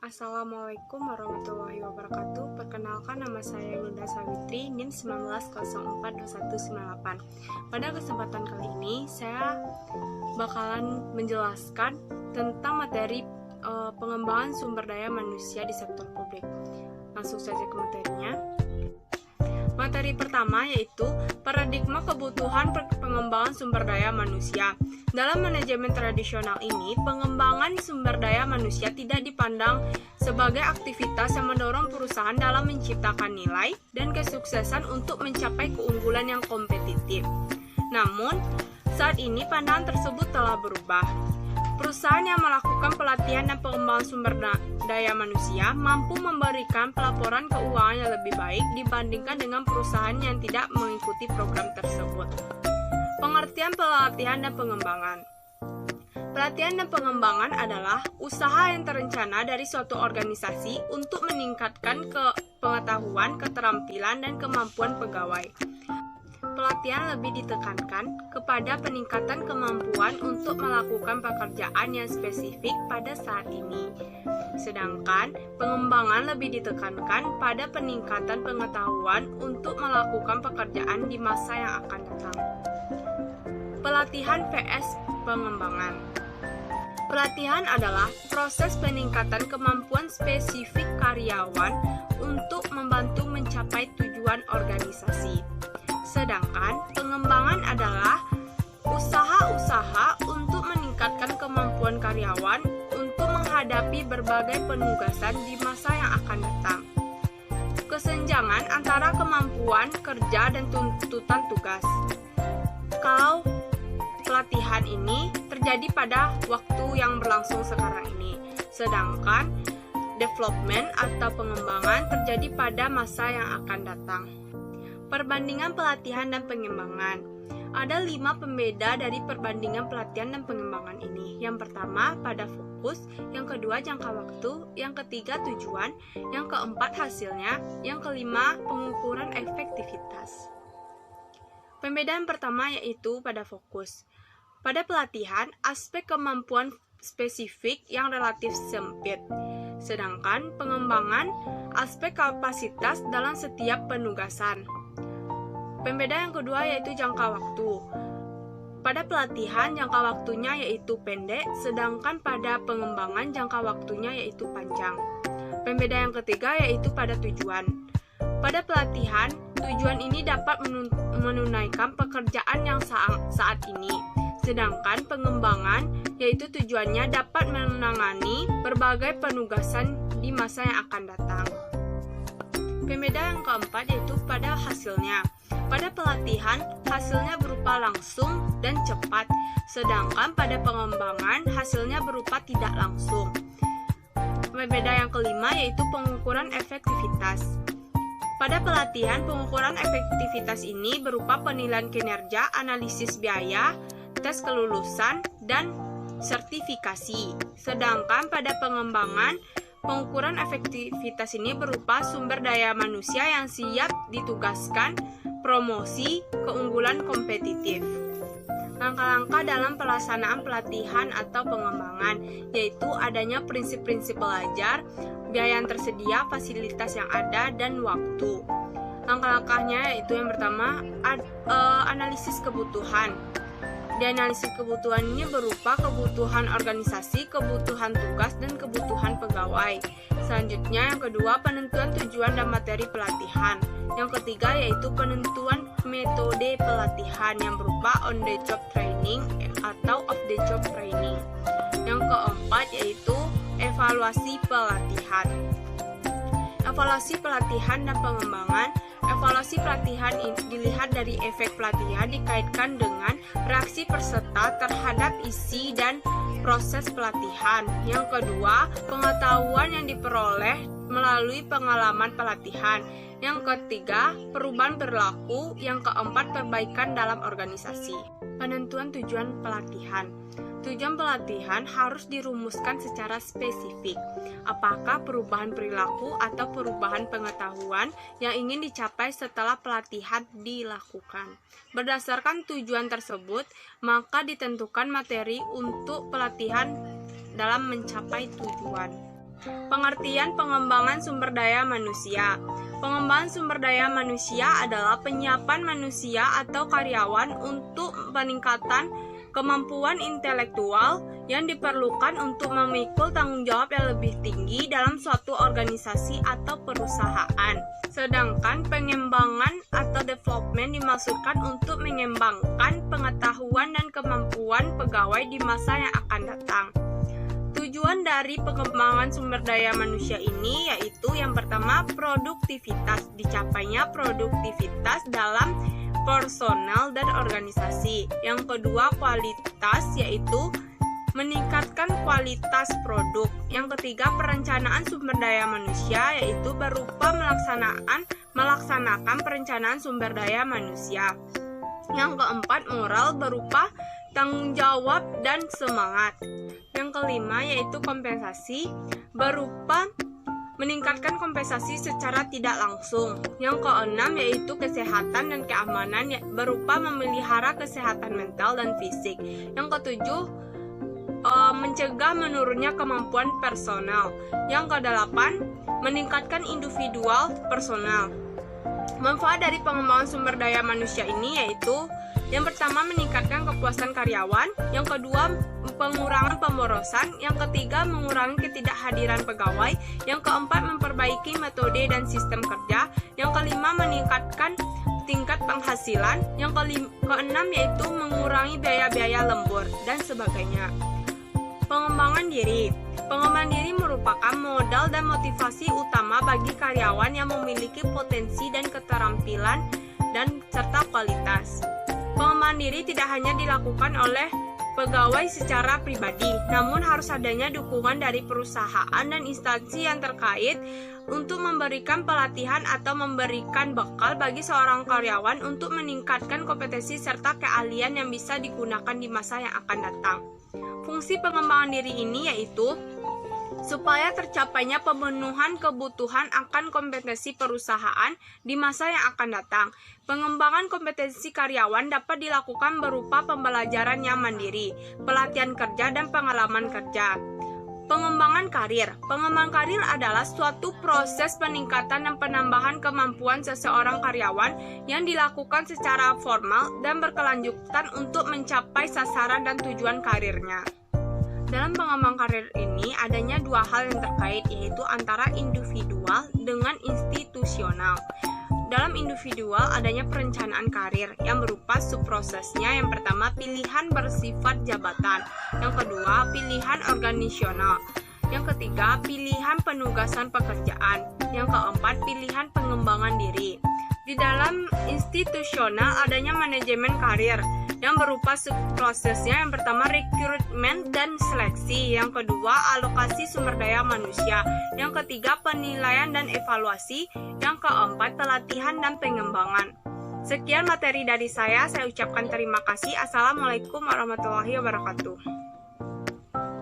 Assalamualaikum warahmatullahi wabarakatuh. Perkenalkan, nama saya Yunda Sawitri, NIM 19042198. Pada kesempatan kali ini, saya bakalan menjelaskan tentang materi pengembangan sumber daya manusia di sektor publik. Langsung saja ke materinya. Materi pertama yaitu paradigma kebutuhan pengembangan sumber daya manusia. Dalam manajemen tradisional ini, pengembangan sumber daya manusia tidak dipandang sebagai aktivitas yang mendorong perusahaan dalam menciptakan nilai dan kesuksesan untuk mencapai keunggulan yang kompetitif. Namun, saat ini pandangan tersebut telah berubah. Perusahaan yang melakukan pelatihan dan pengembangan sumber daya manusia mampu memberikan pelaporan keuangan yang lebih baik dibandingkan dengan perusahaan yang tidak mengikuti program tersebut. Pengertian pelatihan dan pengembangan. Pelatihan dan pengembangan adalah usaha yang terencana dari suatu organisasi untuk meningkatkan pengetahuan, keterampilan, dan kemampuan pegawai. Pelatihan lebih ditekankan kepada peningkatan kemampuan untuk melakukan pekerjaan yang spesifik pada saat ini. Sedangkan pengembangan lebih ditekankan pada peningkatan pengetahuan untuk melakukan pekerjaan di masa yang akan datang. Pelatihan vs pengembangan. Pelatihan adalah proses peningkatan kemampuan spesifik karyawan untuk membantu mencapai tujuan organisasi. Sedangkan pengembangan adalah usaha-usaha untuk meningkatkan kemampuan karyawan untuk menghadapi berbagai penugasan di masa yang akan datang. Kesenjangan antara kemampuan kerja dan tuntutan tugas. Kalau pelatihan ini terjadi pada waktu yang berlangsung sekarang ini, sedangkan development atau pengembangan terjadi pada masa yang akan datang. Perbandingan pelatihan dan pengembangan. Ada 5 pembeda dari perbandingan pelatihan dan pengembangan ini. Yang pertama, pada fokus. Yang kedua, jangka waktu. Yang ketiga, tujuan. Yang keempat, hasilnya. Yang kelima, pengukuran efektivitas. Pembedaan pertama yaitu pada fokus. Pada pelatihan, aspek kemampuan spesifik yang relatif sempit. Sedangkan pengembangan, aspek kapasitas dalam setiap penugasan. Pembedaan yang kedua yaitu jangka waktu. Pada pelatihan, jangka waktunya yaitu pendek, sedangkan pada pengembangan jangka waktunya yaitu panjang. Pembedaan yang ketiga yaitu pada tujuan. Pada pelatihan, tujuan ini dapat menunaikan pekerjaan yang saat ini, sedangkan pengembangan yaitu tujuannya dapat menangani berbagai penugasan di masa yang akan datang. Pembedaan yang keempat yaitu pada hasilnya. Pada pelatihan, hasilnya berupa langsung dan cepat, sedangkan pada pengembangan, hasilnya berupa tidak langsung. Pembedaan yang kelima yaitu pengukuran efektivitas. Pada pelatihan, pengukuran efektivitas ini berupa penilaian kinerja, analisis biaya, tes kelulusan, dan sertifikasi. Sedangkan pada pengembangan, pengukuran efektivitas ini berupa sumber daya manusia yang siap ditugaskan, promosi, keunggulan kompetitif. Langkah-langkah dalam pelaksanaan pelatihan atau pengembangan, yaitu adanya prinsip-prinsip belajar, biaya yang tersedia, fasilitas yang ada, dan waktu. Langkah-langkahnya yaitu yang pertama, analisis kebutuhan. Di analisis kebutuhan ini berupa kebutuhan organisasi, kebutuhan tugas, dan kebutuhan pegawai. Selanjutnya yang kedua, penentuan tujuan dan materi pelatihan. Yang ketiga yaitu penentuan metode pelatihan yang berupa on the job training atau off the job training. Yang keempat yaitu evaluasi pelatihan. Evaluasi pelatihan dan pengembangan. Evaluasi pelatihan dilihat dari efek pelatihan dikaitkan dengan reaksi peserta terhadap isi dan proses pelatihan. Yang kedua, pengetahuan yang diperoleh melalui pengalaman pelatihan. Yang ketiga, perubahan perilaku. Yang keempat, perbaikan dalam organisasi. Penentuan tujuan pelatihan. Tujuan pelatihan harus dirumuskan secara spesifik. Apakah perubahan perilaku atau perubahan pengetahuan yang ingin dicapai setelah pelatihan dilakukan? Berdasarkan tujuan tersebut, maka ditentukan materi untuk pelatihan dalam mencapai tujuan. Pengertian pengembangan sumber daya manusia. Pengembangan sumber daya manusia adalah penyiapan manusia atau karyawan untuk peningkatan kemampuan intelektual yang diperlukan untuk memikul tanggung jawab yang lebih tinggi dalam suatu organisasi atau perusahaan. Sedangkan pengembangan atau development dimaksudkan untuk mengembangkan pengetahuan dan kemampuan pegawai di masa yang akan datang. Tujuan dari pengembangan sumber daya manusia ini yaitu yang pertama produktivitas, dicapainya produktivitas dalam personal dan organisasi. Yang kedua kualitas, yaitu meningkatkan kualitas produk. Yang ketiga perencanaan sumber daya manusia, yaitu berupa melaksanakan perencanaan sumber daya manusia. Yang keempat moral, berupa tanggung jawab dan semangat. Yang kelima yaitu kompensasi, berupa meningkatkan kompensasi secara tidak langsung. Yang keenam yaitu kesehatan dan keamanan, berupa memelihara kesehatan mental dan fisik. Yang ketujuh mencegah menurunnya kemampuan personal. Yang kedelapan meningkatkan individual personal. Manfaat dari pengembangan sumber daya manusia ini yaitu yang pertama meningkatkan kepuasan karyawan, yang kedua pengurangan pemborosan, yang ketiga mengurangi ketidakhadiran pegawai, yang keempat memperbaiki metode dan sistem kerja, yang kelima meningkatkan tingkat penghasilan, yang keenam yaitu mengurangi biaya-biaya lembur dan sebagainya. Pengembangan diri. Pengembangan diri merupakan modal dan motivasi utama bagi karyawan yang memiliki potensi dan keterampilan dan serta kualitas. Pengembangan diri tidak hanya dilakukan oleh pegawai secara pribadi, namun harus adanya dukungan dari perusahaan dan instansi yang terkait untuk memberikan pelatihan atau memberikan bekal bagi seorang karyawan untuk meningkatkan kompetensi serta keahlian yang bisa digunakan di masa yang akan datang. Fungsi pengembangan diri ini yaitu supaya tercapainya pemenuhan kebutuhan akan kompetensi perusahaan di masa yang akan datang. Pengembangan kompetensi karyawan dapat dilakukan berupa pembelajaran yang mandiri, pelatihan kerja, dan pengalaman kerja. Pengembangan karir. Pengembangan karir adalah suatu proses peningkatan dan penambahan kemampuan seseorang karyawan yang dilakukan secara formal dan berkelanjutan untuk mencapai sasaran dan tujuan karirnya. Dalam pengembangan karir ini adanya dua hal yang terkait, yaitu antara individual dengan institusional. Dalam individual adanya perencanaan karir yang berupa subprosesnya. Yang pertama pilihan bersifat jabatan, yang kedua pilihan organisasional, yang ketiga pilihan penugasan pekerjaan, yang keempat pilihan pengembangan diri. Di dalam institusional adanya manajemen karir yang berupa subprosesnya. Yang pertama rekrutmen dan seleksi, yang kedua alokasi sumber daya manusia, yang ketiga penilaian dan evaluasi, yang keempat pelatihan dan pengembangan. Sekian materi dari saya ucapkan terima kasih. Assalamualaikum warahmatullahi wabarakatuh.